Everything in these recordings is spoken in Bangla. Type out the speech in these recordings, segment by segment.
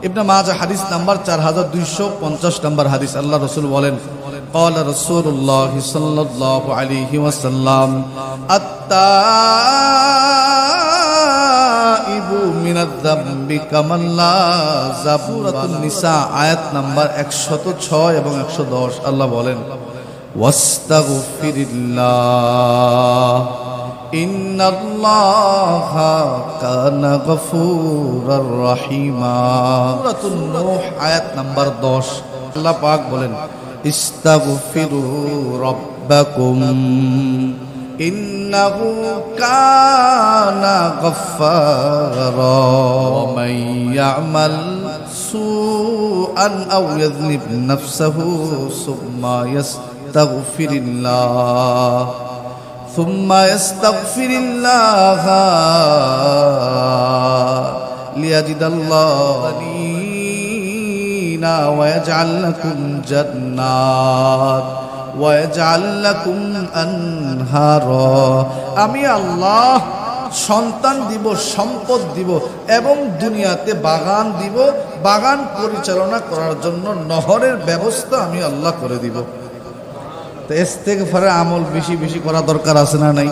ইবনে মাজাহ হাদিস নাম্বার 4250 নম্বর হাদিস। আল্লাহ রাসূল বলেন, قال رسول الله صلى الله عليه وسلم التائب من الذنب كمن لا ذنب। সূরাতুন নিসা আয়াত নাম্বার 106 এবং 110। আল্লাহ বলেন, ওয়াস্তাগফিরিল্লাহ ইন্নাল্লাহা কানা গফুরার রহিমা। সূরাতুন নূহ আয়াত নাম্বার 10। আল্লাহ পাক বলেন, ইস্তাগফিরু রাব্বাকুম ইন্নাহু কানা গফফারা ওয়া মান ইয়া'মাল সুআন আও ইয়াযলিম নাফসাহু সুম্মা ইয়াস্তাগফিরিল্লাহ লিয়াজিদাল্লাহু ويجعل لكم جنات ويجعل لكم أنهارا। আমি আল্লাহ সন্তান দিব, সম্পদ দিব এবং দুনিয়াতে বাগান দিব। বাগান পরিচালনা করার জন্য নহরের ব্যবস্থা আমি আল্লাহ করে দিব। তো ইস্তিগফারের আমল বেশি বেশি করা দরকার আছে না নাই?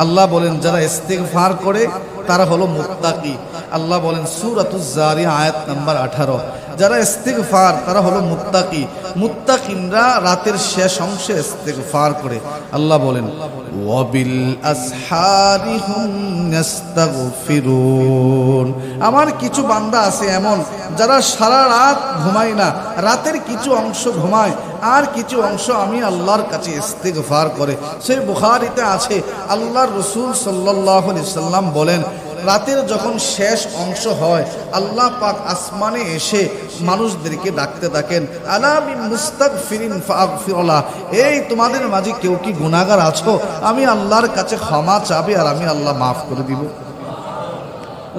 আল্লাহ বলেন, যারা ইস্তিগফার করে তারা হলো মুত্তাকি। আল্লাহ বলেন সূরাতুজ জারিয়া আয়াত নাম্বার 18, যারা ইস্তিগফার তারা হলো মুত্তাকি। মুত্তাকিনরা রাতের শেষ অংশে ইস্তিগফার করে। আল্লাহ বলেন, ওয়াবিল আসহারি হুম ইস্তাগফিরুন। আমার কিছু বান্দা আছে এমন যারা সারা রাত ঘুমায় না, রাতের কিছু অংশ ঘুমায় আর কিছু অংশ আমি আল্লাহর কাছে ইস্তিগফার করে। সেই বুখারীতে আছে, আল্লাহর রাসূল সাল্লাল্লাহু আলাইহি সাল্লাম বলেন, রাতের যখন শেষ অংশ হয় আল্লাহ পাক আসমানে এসে মানুষদেরকে ডাকতে থাকেন, আলা মিন মুস্তাগফিরিন ফাগফিরলাহ, এই তোমাদের মাঝে কেউ কি গুনাহগার আছো? আমি আল্লাহর কাছে ক্ষমা চাবে আর আমি আল্লাহ মাফ করে দিব।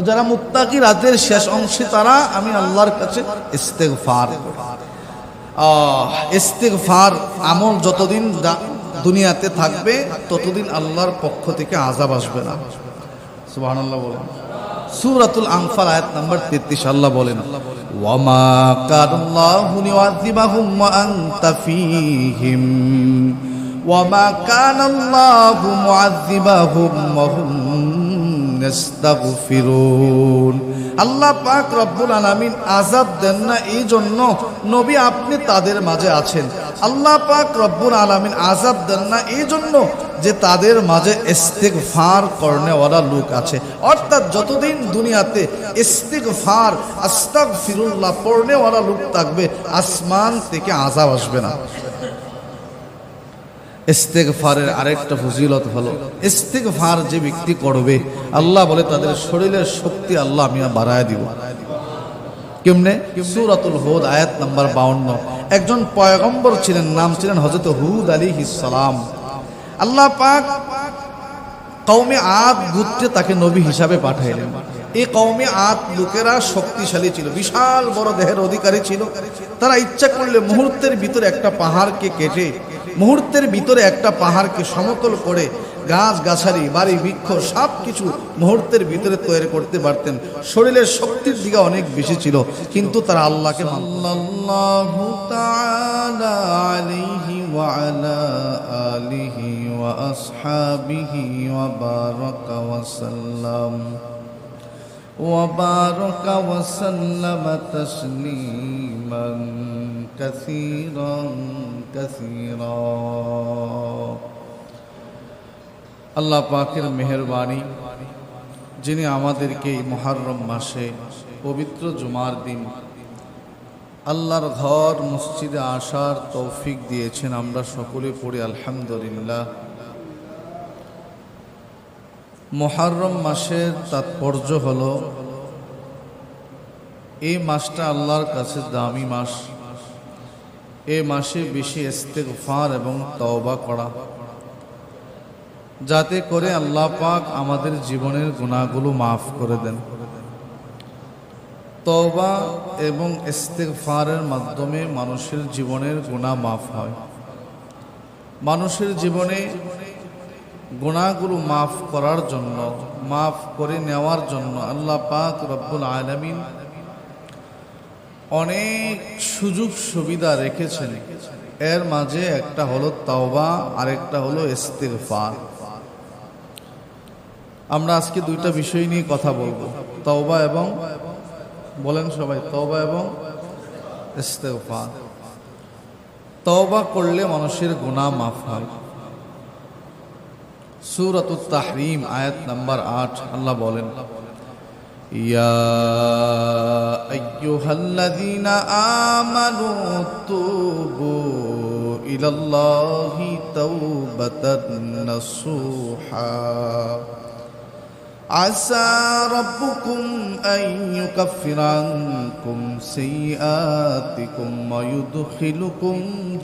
যারা মুত্তাকি রাতের শেষ অংশে তারা আমি আল্লাহর কাছে ইস্তিগফার করে। ইস্তিগফার আমল যতদিন দুনিয়াতে থাকবে ততদিন আল্লাহর পক্ষ থেকে আযাব আসবে না। সুবহানাল্লাহ বলেন। সূরাতুল আনফাল আয়াত নাম্বার 33 আল্লাহ বলেন, ওয়ামা কানাল্লাহু লিউআযিবাহুম ওয়া আনতা ফীহিম ওয়ামা কানাল্লাহু মুআযিবাহুম ওয়া হুম ইস্তাগফিরুন। আল্লাহ পাক রব্বুল আলামিন আযাব দেন না এই জন্য নবী আপনি তাদের মাঝে আছেন। আল্লাহ পাক রব্বুল আলামিন আযাব দেন না এই জন্য যে তাদের মাঝে ইস্তিগফার করনেওয়ালা লোক আছে। অর্থাৎ যতদিন দুনিয়াতে ইস্তিগফার আস্তাগফিরুল্লাহ পড়নেওয়ালা লোক থাকবে আসমান থেকে আযাব আসবে না। ইস্তিগফারের আরেকটা ফজিলত হলো, ইস্তিগফার যে ব্যক্তি করবে আল্লাহ বলে তাদের শরীরের শক্তি আল্লাহ আমি বাড়ায় দিব। কেমনে? সূরাতুল হুদ আয়াত নাম্বার 52। একজন পয়গম্বর ছিলেন, নাম ছিলেন হযরত হুদ আলাইহিস সালাম। আল্লাহ পাক কওমে আদ গোত্রে তাকে নবী হিসাবে পাঠাইলেন। এই কওমে আদ লোকেরা শক্তিশালী ছিল, বিশাল বড় দেহের অধিকারী ছিল। তারা ইচ্ছা করলে মুহূর্তের ভিতরে একটা পাহাড়কে কেটে, মুহূর্তের ভিতরে একটা পাহাড়কে সমতল করে গাছ গাছালি বাড়ি বৃক্ষ সব কিছু মুহূর্তের ভিতরে তৈরি করতে পারতেন। শরীরের শক্তির দিকে অনেক বেশি ছিল, কিন্তু তারা আল্লাহকে সাল্লাল্লাহু তাআলা আলাইহি ওয়া আলা আলিহি ওয়া আসহাবিহি ওয়া বারাকা ওয়া সাল্লাম وبارك وسلم تسليما كثيرا كثيرا। আল্লাহ পাকের মেহেরবানি, যিনি আমাদেরকে এই মুহররম মাসে পবিত্র জুমার দিন আল্লাহর ঘর মসজিদে আসার তৌফিক দিয়েছেন। আমরা সকলে পড়ি আলহামদুলিল্লাহ। মুহররম মাসের তাৎপর্য হলো এই মাসটা আল্লাহর কাছে দামি মাস। এই মাসে বেশি ইস্তিগফার এবং তওবা করা, যাতে করে আল্লাহ পাক আমাদের জীবনের গুনাহগুলো মাফ করে দেন। তওবা এবং ইস্তিগফারের মাধ্যমে মানুষের জীবনের গুনাহ মাফ হয়। মানুষের জীবনে গুনাহগুলো মাফ করার জন্য, মাফ করে নেওয়ার জন্য আল্লাহ পাক রব্বুল আলামিন অনেক সুযোগ সুবিধা রেখেছেন, এর মাঝে একটা হলো তাওবা, আরেকটা হলো ইস্তিগফার। আমরা আজকে দুইটা বিষয় নিয়ে কথা বলবো, তাওবা এবং, বলেন সবাই, তাওবা এবং ইস্তিগফার। তাওবা করলে মানুষের গুনাহ মাফ হয়। সূরাতুত তাহরিম আয়াত নাম্বার 8 আল্লাহ বলেন, ইয়া আইয়ুহাল্লাযীনা আমানু তুবু ইলাল্লাহি তাওবাতান নাসুহা আসা রাব্বুকুম আন ইউকাফিরা আনকুম সাইয়্যাতিকুম ওয়া ইউদখিলুকুম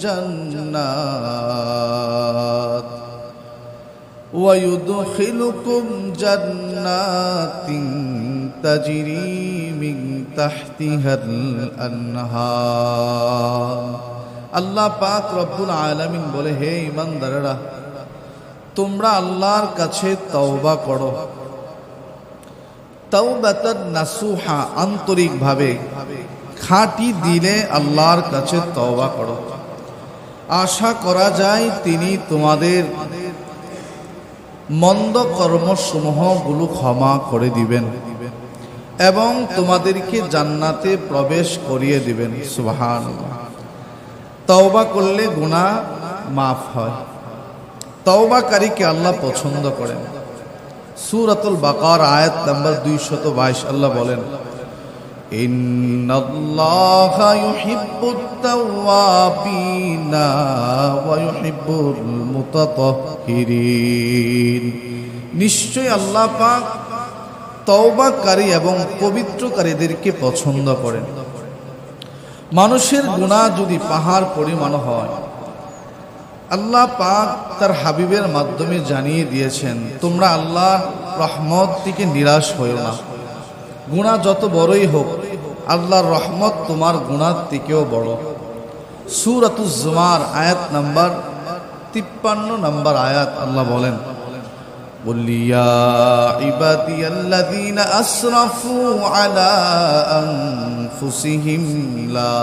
জান্নাত وَيُدْخِلُكُمْ جَنَّاتٍ تَجْرِي مِنْ تَحْتِهَا الْأَنْهَارُ। আল্লাহ পাক রব্বুল আলামিন বলে, হে ঈমানদারেরা, তোমরা আল্লাহর কাছে তওবা করো, তাওবাতান নাসুহা, আন্তরিকভাবে খাঁটি দিলে আল্লাহর কাছে তওবা করো। আশা করা যায় তিনি তোমাদের মন্দ কর্মসমূহগুলো ক্ষমা করে দিবেন এবং তোমাদেরকে জান্নাতে প্রবেশ করিয়ে দিবেন। সুবহানাল্লাহ। তওবা করলে গুনাহ মাফ হয়। তওবাকারীকে আল্লাহ পছন্দ করেন। সূরাতুল বাকারা আয়াত নাম্বার 222 আল্লাহ বলেন, ইন্নাল্লাহা ইউহিব্বুত তাওয়াবিনা ওয়া ইউহিব্বুল মুতাতাহহিরিন। নিশ্চয় আল্লাহ পাক তওবাকারী এবং পবিত্রকারীদেরকে পছন্দ করেন। মানুষের গুনাহ যদি পাহাড় পরিমাণ হয়, আল্লাহ পাক তার হাবিবের মাধ্যমে জানিয়ে দিয়েছেন, তোমরা আল্লাহর রহমত থেকে নিরাশ হয়ো না। গুনাহ যত বড়ই হোক, আল্লাহর রহমত তোমার গুনাহ থেকেও বড়। সূরাতুজ জুমার আয়াত নাম্বার 53 নম্বর আয়াত আল্লাহ বলেন, কুল ইয়া ইবাদিয়াল্লাযীনা আসরাফু আলা আনফুসিহিম লা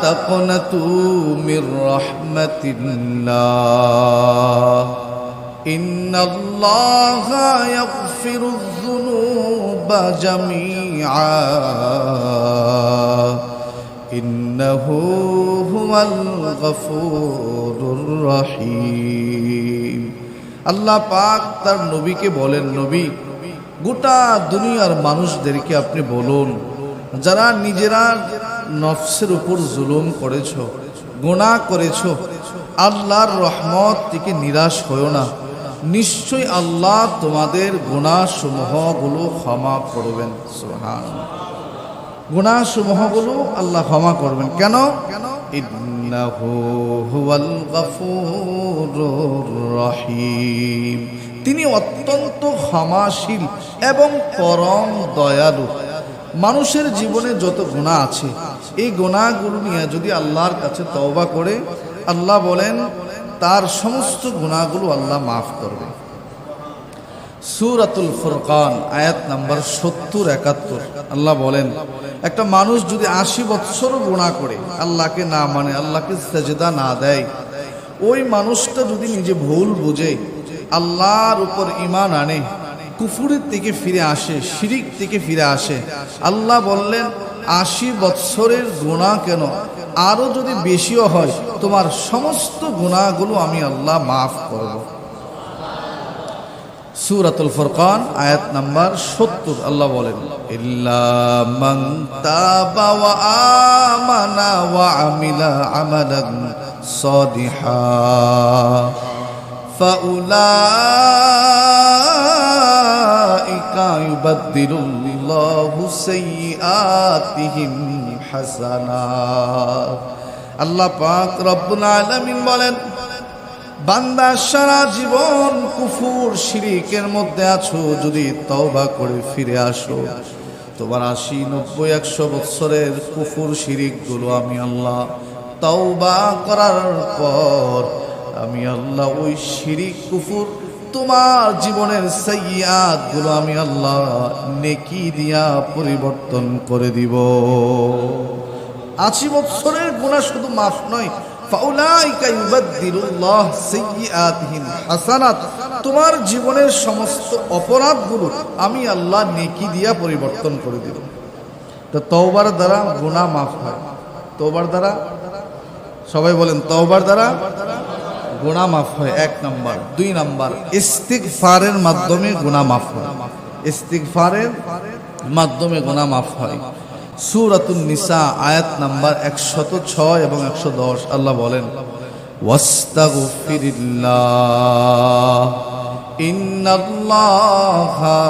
তাকনাতু মির রাহমাতিল্লাহ ইন্নাল্লাহা ইয়াগফিরুয যুনুবা জামিআ ইন্নাহু হুয়াল গফুরুর রহিম। আল্লাহ পাক তার নবীকে বলেন, নবী, গোটা দুনিয়ার মানুষদেরকে আপনি বলুন, যারা নিজেরা নফসের উপর জুলুম করেছো, গুনাহ করেছো, আল্লাহর রহমত থেকে নিরাশ হয়ো না। নিশ্চয় আল্লাহ তোমাদের গুনাহ সমূহগুলো ক্ষমা করবেন। সুবহানাল্লাহ। গুনাহ সমূহগুলো আল্লাহ ক্ষমা করবেন। কেন? ইন্নাহু হুয়াল গফুরুর রহিম। তিনি অত্যন্ত ক্ষমাশীল এবং পরম দয়ালু। মানুষের জীবনে যত গুনাহ আছে, এই গুনাহগুলো নিয়ে যদি আল্লাহর কাছে তওবা করে, আল্লাহ বলেন তার সমস্ত গুনাহগুলো আল্লাহ মাফ করবে। সূরাতুল ফুরকান আয়াত নাম্বার 70-71 আল্লাহ বলেন, একটা মানুষ যদি 80 বছর গুনাহ করে, আল্লাহকে না মানে, আল্লাহকে সেজদা না দেয়, ওই মানুষটা যদি নিজে ভুল বুঝে আল্লাহর উপর ঈমান আনে, কুফুরের থেকে ফিরে আসে, শিরিক থেকে ফিরে আসে, আল্লাহ বললেন 80 বছরের গুনাহ কেন, আরো যদি বেশিও হয়, তোমার সমস্ত গুনাহগুলো আমি আল্লাহ মাফ করব। সূরাতুল ফুরকান আয়াত নাম্বার 70 আল্লাহ বলেন, ইল্লা মান তাবা ওয়া আমানা ওয়া আমিলা আমালান সালিহা ফাউলাইকা ইউবাদদিলুল্লাহু সাইয়্যাতিহিম হাসানাত। আল্লাহ পাক রব্বুল আলামিন বলেন, বান্দা সারা জীবন কুফর শিরিকের মধ্যে আছো, যদি তওবা করে ফিরে আসো, তোমার 80, 90, 100 বছরের কুফর শিরিকগুলো আমি আল্লাহ তওবা করার পর আমি আল্লাহ ওই শিরিক কুফর তোমার জীবনের সাইয়্যাত গুলো আমি আল্লাহ নেকি দিয়া পরিবর্তন করে দিব। 80 বছরের গুনাহ শুধু মাফ নয়, ফাউলাইকা ইউবাদদিলুল্লাহ সাইয়্যাতিহিম হাসানাত, তোমার জীবনের সমস্ত অপরাধগুলো আমি আল্লাহ নেকি দিয়া পরিবর্তন করে দিব। তো তওবার দ্বারা গুনাহ মাফ হয়। তওবার দ্বারা, সবাই বলেন, তওবার দ্বারা গুনাহ মাফ হয়, 1 নাম্বার। 2 নাম্বার, ইস্তিগফারের মাধ্যমে গুনাহ মাফ হয়। ইস্তিগফারের মাধ্যমে গুনাহ মাফ হয়। সূরাতুন নিসা আয়াত নাম্বার 106 এবং 110 আল্লাহ বলেন, ওয়াস্তাগফিরিল্লাহ ইন্নাল্লাহা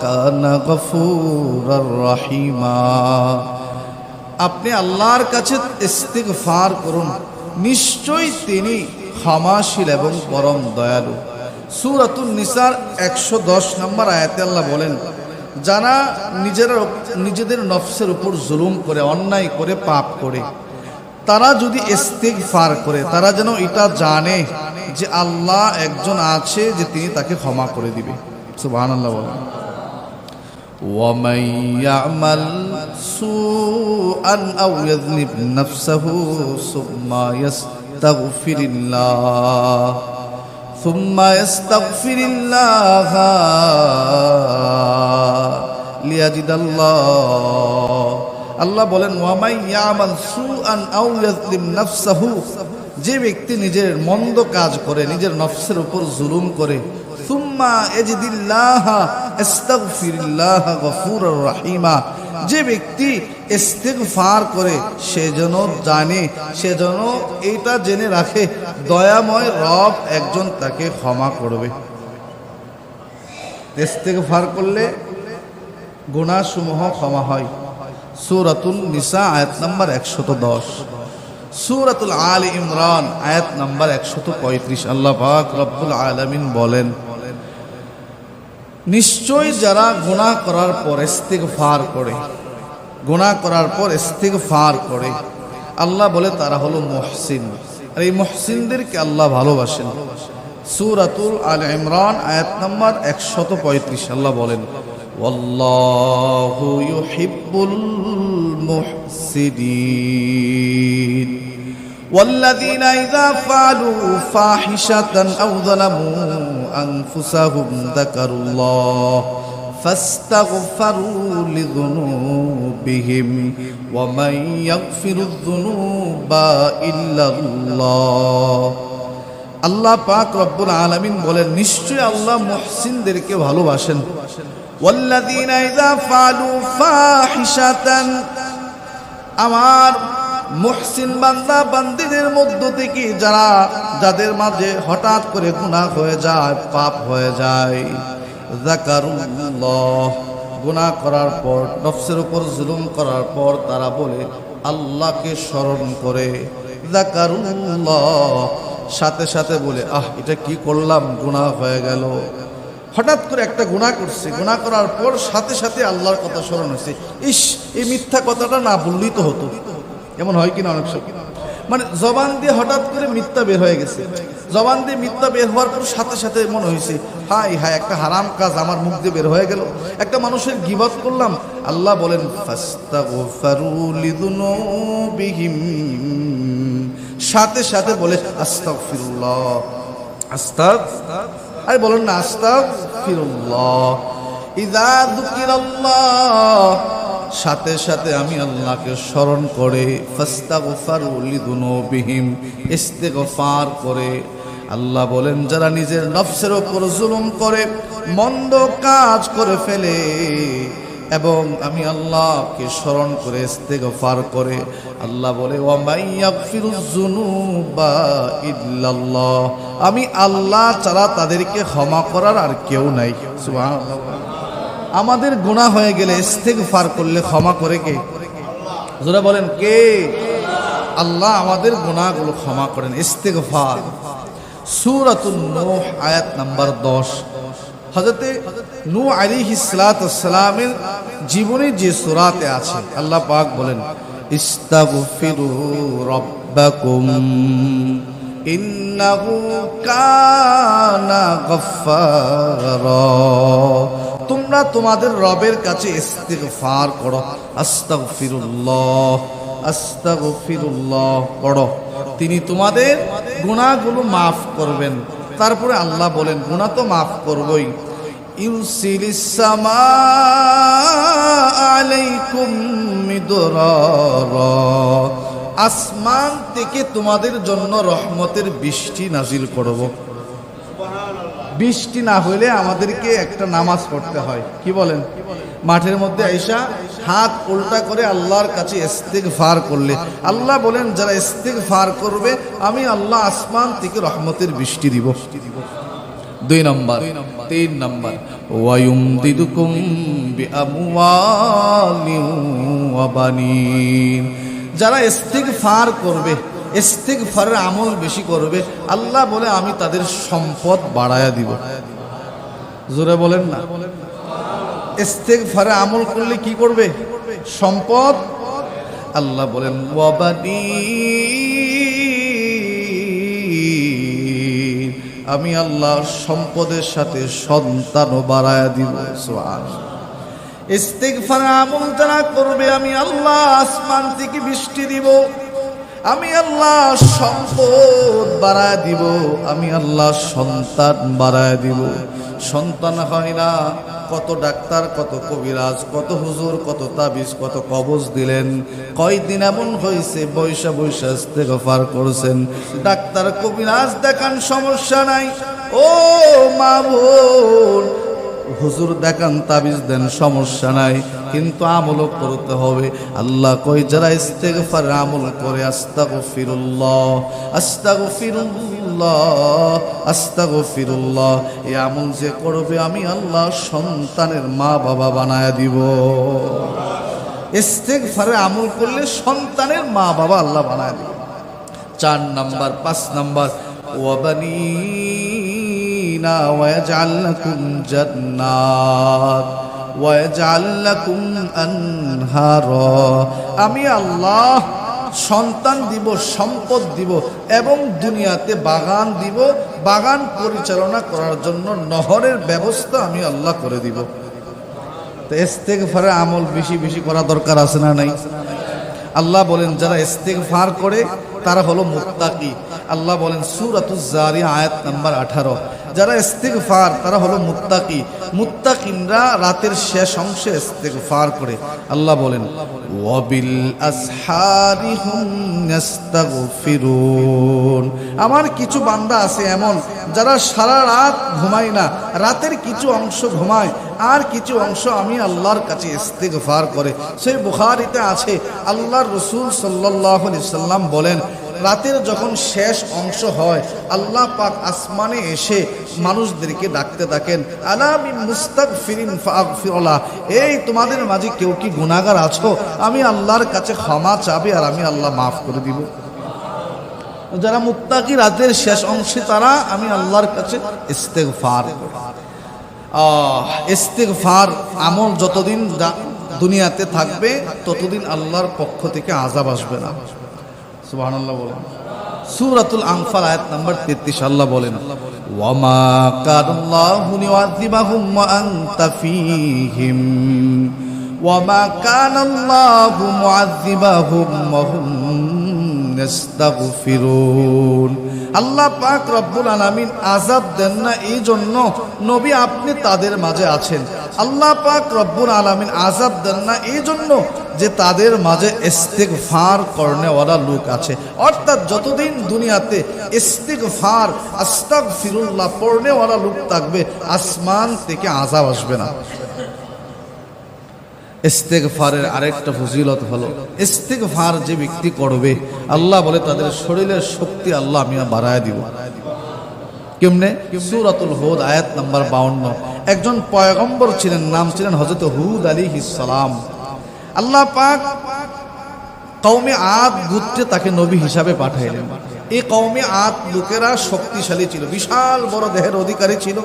কানা গফুরার রহিমা। আপনি আল্লাহর কাছে ইস্তিগফার করুন, নিশ্চয়ই তিনি ক্ষমাশীল এবং পরম দয়ালু। সূরাতুন নিসার 110 নম্বর আয়াতে আল্লাহ বলেন, যারা নিজেদের নফসের উপর জুলুম করে, অন্যায় করে, পাপ করে, তারা যদি ইস্তিগফার করে, তারা যেন এটা জানে যে আল্লাহ একজন আছে যে তিনি তাকে ক্ষমা করে দিবে। সুবহানাল্লাহ বলেন। وَمَن يَعْمَلْ سُوءًا أَوْ يَظْلِمْ نَفْسَهُ ثُمَّ يَسْتَغْفِرِ اللَّهَ لِيَجِدَ اللَّهَ, আল্লাহ বলেন, ওয়ামাই ইয়ামাল সুআন আও ইয়াজলিম নাফসাহু, যে ব্যক্তি নিজের মন্দ কাজ করে, নিজের নফসের উপর জুলুম করে, সুম্মা ইয়াজিদিল্লাহ আস্তাগফিরিল্লাহ গফুরুর রহিমা, যে ব্যক্তি ইস্তিগফার করে সে যেন জানে, সে যেন এইটা জেনে রাখে দয়াময় রব একজন তাকে ক্ষমা করবে। ইস্তিগফার করলে গুনাহসমূহ ক্ষমা হয়। সূরাতুন নিসা আয়াত নাম্বার 110, সূরাতুল আলে ইমরান আয়াত নাম্বার 135 আল্লাহ পাক রব্বুল আলামিন বলেন, নিশ্চয় যারা গুনাহ করার পর ইস্তিগফার করে, গুনাহ করার পর ইস্তিগফার করে, আল্লাহ বলে তারা হলো মুহসিন, আর এই মুহসিনদেরকে আল্লাহ ভালোবাসেন। সূরাতুল আলে ইমরান আয়াত নাম্বার 135 আল্লাহ বলেন, ওয়াল্লাহু ইউহিব্বুল মুহসিনিন ওয়াল্লাযীনা ইযা ফাআলু ফাহিশাতান আও যালামু আনফুসাহুম যাকারুল্লাহ ফাস্তাগফারু লিযুনুবিহিম ওয়া মান ইয়াগফিরুয যুনুবা ইল্লাল্লাহ। আল্লাহ পাক রব্বুল আলামিন বলেন, নিশ্চয় আল্লাহ মুহসিনদেরকে ভালোবাসেন। ওয়াল্লাযীনা ইযা ফাআলু ফাহিশাতান, আমার মুহসিন বান্দা বান্দীদের মধ্য থেকে যাদের মাঝে হঠাৎ করে গুনাহ হয়ে যায়, পাপ হয়ে যায়, যাকারুল্লাহ, গুনাহ করার পর, নফসের উপর জুলুম করার পর তারা বলে আল্লাহকে স্মরণ করে, যাকারুল্লাহ, সাথে সাথে বলে, এটা কি করলাম, গুনাহ হয়ে গেল। হঠাৎ করে একটা গুনাহ করছে, গুনাহ করার পর সাথে সাথে আল্লাহর কথা স্মরণ হয়েছে, ইস, এই মিথ্যা কথাটা না বললেই তো হতো। এমন হয় কিনা অনেক সময়, মানে জবান দিয়ে হঠাৎ করে মিথ্যা বের হয়ে গেছে, জবান দিয়ে মিথ্যা বের হওয়ার পর সাথে সাথে মনে হয়েছে, হায় হায়, একটা হারাম কাজ আমার মুখ দিয়ে বের হয়ে গেল, একটা মানুষের গীবত করলাম। আল্লাহ বলেন, ফাস্তাগফারু লিযুনুবিহিম, সাথে সাথে বলে আস্তাগফিরুল্লাহ, আরে বলেন না, আস্তাগফিরুল্লাহ। ইযা যুকিরাল্লাহ, সাথে সাথে আমি আল্লাহকে স্মরণ করে, ফাস্তাগফারু লিযুনুবিহিম, ইস্তিগফার করে। আল্লাহ বলেন, যারা নিজের নফসের উপর জুলুম করে, মন্দ কাজ করে ফেলে, এবং আমি আল্লাহকে স্মরণ করে ইস্তিগফার করে, আল্লাহ বলে, ওয়া মান ইয়াগফিরুয যুনুবা ইল্লাল্লাহ, আমি আল্লাহ ছাড়া তাদেরকে ক্ষমা করার আর কেউ নাই। সুবহানাল্লাহ। আমাদের গুনাহ হয়ে গেলে ইস্তিগফার করলে ক্ষমা করে কে? যারা বলেন কে? আল্লাহ আমাদের গুনাহগুলো ক্ষমা করেন। ইস্তিগফার। সূরাতুন নূহ আয়াত নাম্বার 10, হযরতে নূহ আলাইহিস সালাতু ওয়াস সালামের জীবনী যে সূরাতে আছে, আল্লাহ পাক বলেন, ইস্তাগফিরু রাব্বাকুম ইন্নাহু কানা গফফারা। তোমরা তোমাদের রবের কাছে ইস্তিগফার করো, আস্তাগফিরুল্লাহ আস্তাগফিরুল্লাহ পড়ো, তিনি তোমাদের গুনাহগুলো মাফ করবেন। তারপরে আল্লাহ বলেন গুনাহ তো মাফ করবই। ইউসিলিস সামা আলাইকুম মিদরারা, আসমান থেকে তোমাদের জন্য রহমতের বৃষ্টি নাজিল করব। বৃষ্টি না হইলে আমাদেরকে একটা নামাজ পড়তে হয়, কি বলেন? মাঠের মধ্যে আইসা হাত উল্টা করে আল্লাহর কাছে ইস্তিগফার করলে আল্লাহ বলেন যারা ইস্তিগফার করবে আমি আল্লাহ আসমান থেকে রহমতের বৃষ্টি দিব। 2 নম্বর। 3 নম্বর, ওয়ায়ুমদিদুকুম বিআমওয়ালিন ওয়া বানিন। যারা ইস্তিগফার করবে, ইস্তিগফারের আমল বেশি করবে, আল্লাহ বলে আমি তাদের সম্পদ বাড়ায়া দিব। জোরে বলেন না। ইস্তিগফারের আমল করলে কি করবে? সম্পদ। আল্লাহ বলেন ওয়া বানিন, আমি আল্লাহ সম্পদের সাথে সন্তানও বাড়ায়া দিব। সুবহানাল্লাহ। ইস্তিগফারের আমল যারা করবে আমি আল্লাহ আসমান থেকে বৃষ্টি দিব, আমি আল্লাহ সম্পদ বাড়ায় দিব, আমি আল্লাহ সন্তান বাড়ায় দিব। সন্তান হয় না, কত ডাক্তার, কত কবিরাজ, কত হুজুর, কত তাবিজ, কত কবজ দিলেন। কয়দিন এমন হয়েছে বৈশা বৈশা ইস্তিগফার করছেন, ডাক্তার কবিরাজ দেখান সমস্যা নাই, ও মা বোন হুজুর দেখান তাবিজ দেন সমস্যা নাই, কিন্তু আমলও করতে হবে। আল্লাহ কই যারা ইস্তিগফার আমল করে আস্তাগফিরুল্লাহ আস্তাগফিরুল্লাহ আস্তাগফিরুল্লাহ, এই আমল যে করবে আমি আল্লাহ সন্তানের মা বাবা বানায় দিব। ইস্তিগফারে আমল করলে সন্তানের মা বাবা আল্লাহ বানায় দিব। 4 নম্বর। 5 নম্বর, ওয়াবানিনা ওয়াজআল লাকুম জান্নাত ওয়াজআল লাকুম আনহারা, আমি আল্লাহ সন্তান দিব, সম্পদ দিব এবং দুনিয়াতে বাগান দিব, বাগান পরিচালনা করার জন্য নহরের ব্যবস্থা আমি আল্লাহ করে দিব। তো ইস্তিগফারের আমল বেশি বেশি করা দরকার আছে না নাই? আল্লাহ বলেন যারা ইস্তিগফার করে তারা হলো মুত্তাকি। আল্লাহ বলেন সূরাতুজ জারিয়া আয়াত নাম্বার 18, যারা ইস্তিগফার তারা হলো মুত্তাকি। মুত্তাকিনরা রাতের শেষ অংশে ইস্তিগফার করে। আল্লাহ বলেন ওয়াবিল আসহারি হুম ইস্তাগফিরুন, আমার কিছু বান্দা আছে এমন যারা সারা রাত ঘুমায় না, রাতের কিছু অংশ ঘুমায় আর কিছু অংশ আমি আল্লাহর কাছে ইস্তিগফার করে। সেই বুখারীতে আছে আল্লাহর রাসূল সাল্লাল্লাহু আলাইহি সাল্লাম বলেন রাতের যখন শেষ অংশ হয় আল্লাহ পাক আসমানে এসে মানুষদেরকে ডাকতে থাকেন, আলা মিন মুস্তাগফিরিন ফাগফিরলাহ, এই তোমাদের মাঝে কেউ কি গুনাহগার আছো? আমি আল্লাহর কাছে ক্ষমা চাবে আর আমি আল্লাহ মাফ করে দিব। যারা মুত্তাকি রাতের শেষ অংশে তারা আমি আল্লাহর কাছে ইস্তিগফার করে। ইস্তিগফার আমল যতদিন দুনিয়াতে থাকবে ততদিন আল্লাহর পক্ষ থেকে আযাব আসবে না। সুবহানাল্লাহ বলেন। সূরাতুল আনফাল আয়াত নাম্বার 33 আল্লাহ বলেন ওয়ামা কানাল্লাহু লিউআযিবাহুম ওয়া আনতা ফীহিম ওয়ামা কানাল্লাহু মুআযিবাহুম ওয়া হুম ইস্তাগফিরুন। আল্লাহ পাক রব্বুল আলামিন আযাব দেন না এই জন্য নবী আপনি তাদের মাঝে আছেন। আল্লাহ পাক রব্বুল আলামিন আযাব দেন না এই জন্য যে তাদের মাঝে ইস্তিগফার করনেওয়ালা লোক আছে। অর্থাৎ যতদিন দুনিয়াতে ইস্তিগফার আস্তাগফিরুল্লাহ পড়নেওয়ালা লোক থাকবে আসমান থেকে আযাব আসবে না। ইস্তিগফারের আরেকটা ফজিলত হলো ইস্তিগফার যে ব্যক্তি করবে আল্লাহ বলে তাদের শরীরের শক্তি আল্লাহ আমি বাড়ায় দিব। কেমনে? সূরাতুল হুদ আয়াত নাম্বার 52। একজন পয়গম্বর ছিলেন, নাম ছিলেন হযরত হুদ আলাইহিস সালাম। আল্লাহ পাক কওমে আদ গোত্রে তাকে নবী হিসাবে পাঠাইলেন। এই কওমে আদ লোকেরা শক্তিশালী ছিল, বিশাল বড় দেহের অধিকারী ছিল।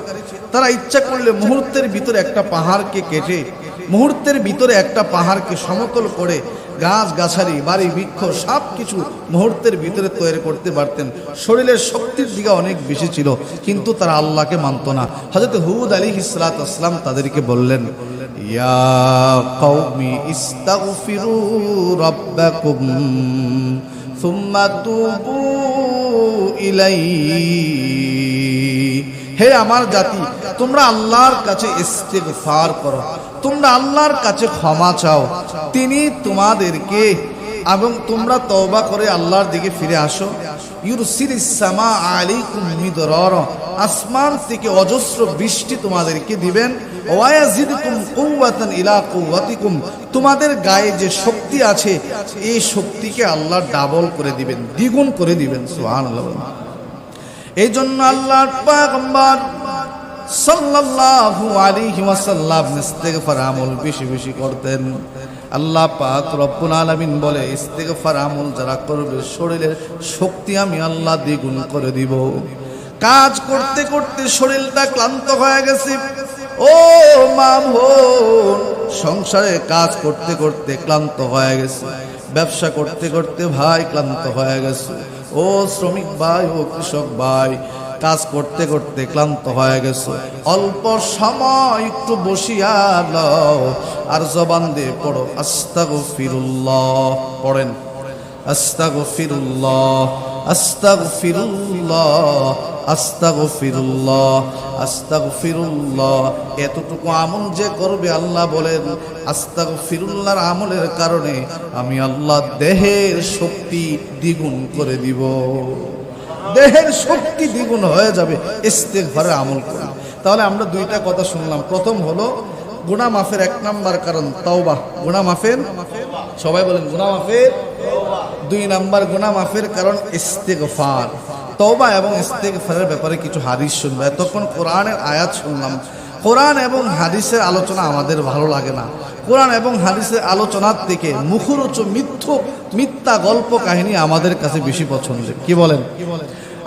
তারা ইচ্ছা করলে মুহূর্তের ভিতরে একটা পাহাড়কে কেটে, মুহূর্তের ভিতরে একটা পাহাড়কে সমতল করে গাছ গাছালি বাড়ি বৃক্ষ সব কিছু মুহূর্তের ভিতরে তৈরি করতে পারতেন, শরীরের শক্তির দিকে অনেক বেশি ছিল, কিন্তু তারা আল্লাহকে মানত না। হযরত হুদ আলাইহিস সালাতু ওয়াস সালাম তাদেরকে বললেন, ইয়া কওমি ইস্তাগফিরু রাব্বাকুম সুম্মা তুবু ইলাইহি, হে আমার জাতি, তোমরা আল্লাহর কাছে ইস্তিগফার করো, তোমরা আল্লাহর কাছে ক্ষমা চাও, তিনি তোমাদেরকে, এবং তোমরা তওবা করে আল্লাহর দিকে ফিরে আসো। ইউরসিলিস সামা আলাইকুম মিদরারা, আসমান থেকে অজস্র বৃষ্টি তোমাদেরকে দিবেন। ওয়ায়াজিদকুম কুওয়াতান ইলা কুওয়াতিকুম, তোমাদের গায়ে যে শক্তি আছে এই শক্তিকে আল্লাহ ডাবল করে দিবেন, দ্বিগুণ করে দিবেন। সুবহানাল্লাহ। এই জন্য আল্লাহর পয়গম্বর সাল্লাল্লাহু আলাইহি ওয়াসাল্লাম ইস্তিগফার আমল বেশি বেশি করতেন। আল্লাহ পাক রব্বুল আলামিন বলে, ইস্তিগফার আমল যারা করবে শরীরের শক্তি আমি আল্লাহ দ্বিগুণ করে দিব। কাজ করতে করতে শরীরটা ক্লান্ত হয়ে গেছে, ও মা বোন, সংসারে কাজ করতে করতে ক্লান্ত হয়ে গেছে, ব্যবসা করতে করতে ভাই ক্লান্ত হয়ে গেছে, ও শ্রমিক ভাই, ও কৃষক ভাই, কাজ করতে করতে ক্লান্ত হয়ে গেছে, অল্প সময় একটু বসিয়া লও আর জবান দিয়ে পড়ো আস্তাগফিরুল্লাহ। পড়েন আস্তাগফিরুল্লাহ, আস্তাগফিরুল্লাহ, আস্তাগফিরুল্লাহ, আস্তাগফিরুল্লাহ। এতটুকু আমল যে করবে, আল্লাহ বলেন আস্তাগফিরুল্লাহর আমলের কারণে আমি আল্লাহ দেহের শক্তি দ্বিগুণ করে দিব, দেহের শক্তি দ্বিগুণ হয়ে যাবে ইস্তিগফারের আমল করে। তাহলে আমরা দুইটা কথা শুনলাম। প্রথম হলো গুনাহ মাফের এক নাম্বার কারণ তওবা, গুনাহ মাফের, সবাই বলেন গুনাহ মাফের। দুই নাম্বার গুনাহ মাফের কারণ ইস্তিগফার। তওবা এবং ইস্তিগফারের ব্যাপারে কিছু হাদিস শুনবো। এতক্ষণ কোরআনের আয়াত শুনলাম। কোরআন এবং হাদিসের আলোচনা আমাদের ভালো লাগে না। কোরআন এবং হাদিসের আলোচনার থেকে মুখরোচক মিথ্যা গল্প কাহিনী আমাদের কাছে বেশি পছন্দের। কি বলেন?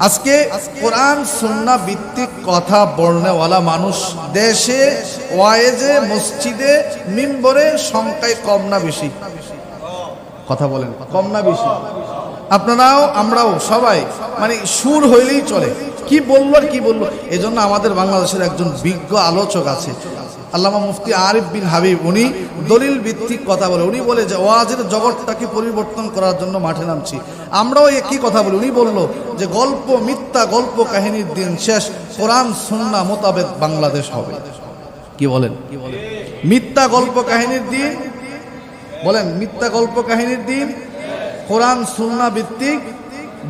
আজকে কোরআন সুন্নাহ ভিত্তিক কথা বলনেওয়ালা মানুষ দেশে, ওয়াইজে, মসজিদে, মিম্বরে সংখ্যায় কম না বেশি? কথা বলেন, কম না বেশি? আপনারাও আমরাও সবাই মানে সুর হইলেই চলে, কি বললো আর কি বললো। এই জন্য আমাদের বাংলাদেশের একজন বিজ্ঞ আলোচক আছে, আল্লামা মুফতি আরিফ বিন হাবিব, উনি দলিল ভিত্তিক কথা বলে। উনি বলে যে ওয়াজের জগৎটাকে পরিবর্তন করার জন্য মাঠে নামছি। আমরাও একই কথা বলি। উনি বলল যে গল্প, মিথ্যা গল্প কাহিনীর দিন শেষ, কোরআন সুন্নাহ মোতাবেক বাংলাদেশ হবে। কি বলেন? মিথ্যা গল্প কাহিনীর দিন, বলেন মিথ্যা গল্প কাহিনীর দিন কোরআন সুন্নাহ ভিত্তিক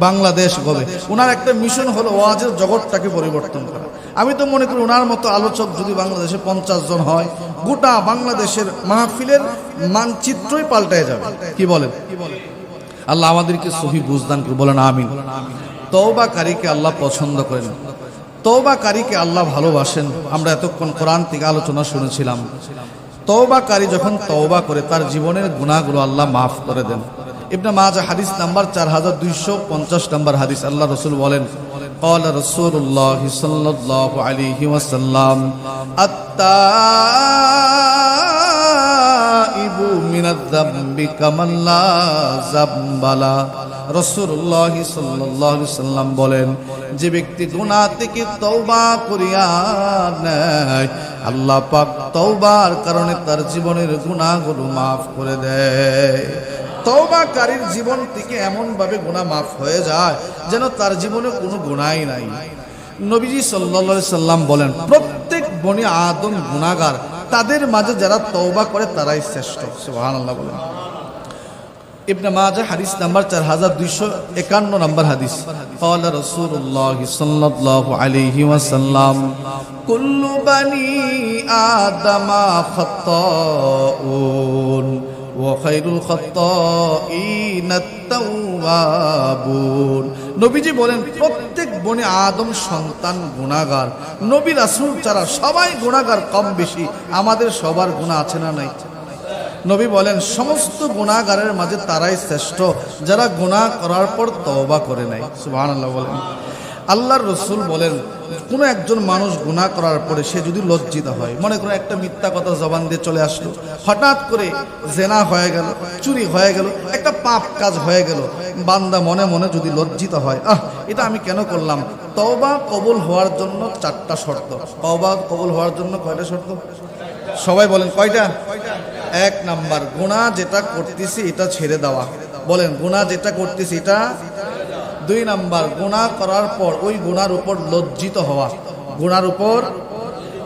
বাংলাদেশ হবে। ওনার একটা মিশন হলো ওয়াজের জগৎটাকে পরিবর্তন করা। আমি তো মনে করি ওনার মতো আলোচক যদি বাংলাদেশে 50 জন হয়, গোটা বাংলাদেশের মাহফিলের মানচিত্রই পাল্টায় যাবে। কি বলেন? আল্লাহ আমাদেরকে সহি বুঝদান করে, বলেন আমিন। তওবাকারীকে আল্লাহ পছন্দ করেন, তওবাকারীকে আল্লাহ ভালোবাসেন। আমরা এতক্ষণ কোরআন থেকে আলোচনা শুনেছিলাম। তওবাকারী যখন তওবা করে তার জীবনের গুনাহগুলো আল্লাহ মাফ করে দেন। ইবনে মাজাহ হাদিস নাম্বার 4250 নম্বর হাদিস। আল্লাহ রাসূল বলেন, ক্বালা রাসূলুল্লাহ সাল্লাল্লাহু আলাইহি ওয়াসাল্লাম, আত-তাইবু মিনায-যামবি কামান লা যামবালা। রাসূলুল্লাহ সাল্লাল্লাহু আলাইহি ওয়াসাল্লাম বলেন, যে ব্যক্তি গুনাহ থেকে তওবা করিয়া নেয়, আল্লাহ পাক তওবার কারণে তার জীবনের গুনাহগুলো মাফ করে দেয়। তওবাকারীর জীবন থেকে এমন ভাবে গুনাহ মাফ হয়ে যায় যেন তার জীবনে কোনো গুনাহই নাই। নবীজি সাল্লাল্লাহু আলাইহি সাল্লাম বলেন, প্রত্যেক বনি আদম গুনাহগার, তাদের মাঝে যারা তওবা করে তারাই শ্রেষ্ঠ। সুবহানাল্লাহ বলেন। ইবনে মাজাহ হাদিস নাম্বার 4251 নম্বর হাদিস। ক্বালা রাসূলুল্লাহ সাল্লাল্লাহু আলাইহি ওয়াসাল্লাম, কুল্লু বানি আদামা খাত্তাউন ওয়া খায়রুল খাত্তাইনা আত-তাওয়াবুন। নবীজি বলেন, প্রত্যেক বনি আদম সন্তান গুনাহগার। নবী রাসূল ছাড়া সবাই গুনাহগার কম বেশি। আমাদের সবার গুনাহ আছে না নাই? নবী বলেন, সমস্ত গুনাহগারের মাঝে তারাই শ্রেষ্ঠ যারা গুনাহ করার পর তওবা করে নাই। সুবহানাল্লাহ বলেন। আল্লাহর রাসূল বলেন কোনো একজন মানুষ গুনাহ করার পরে সে যদি লজ্জিত হয়, মনে করো একটা মিথ্যা কথা জবান দিয়ে চলে আসলো, হঠাৎ করে জেনা হয়ে গেল, চুরি হয়ে গেল, একটা পাপ কাজ হয়ে গেল, বান্দা মনে মনে যদি লজ্জিত হয়, এটা আমি কেন করলাম, তওবা কবুল হওয়ার জন্য 4টা শর্ত। তওবা কবুল হওয়ার জন্য কয়টা শর্ত? সবাই বলেন কয়টা? 1 নাম্বার, গুনাহ যেটা করতেছি এটা ছেড়ে দেওয়া। বলেন, গুনাহ যেটা করতেছি এটা। 2 নাম্বার, গুনাহ করার পর ওই গুনার উপর লজ্জিত হওয়া। গুনার উপর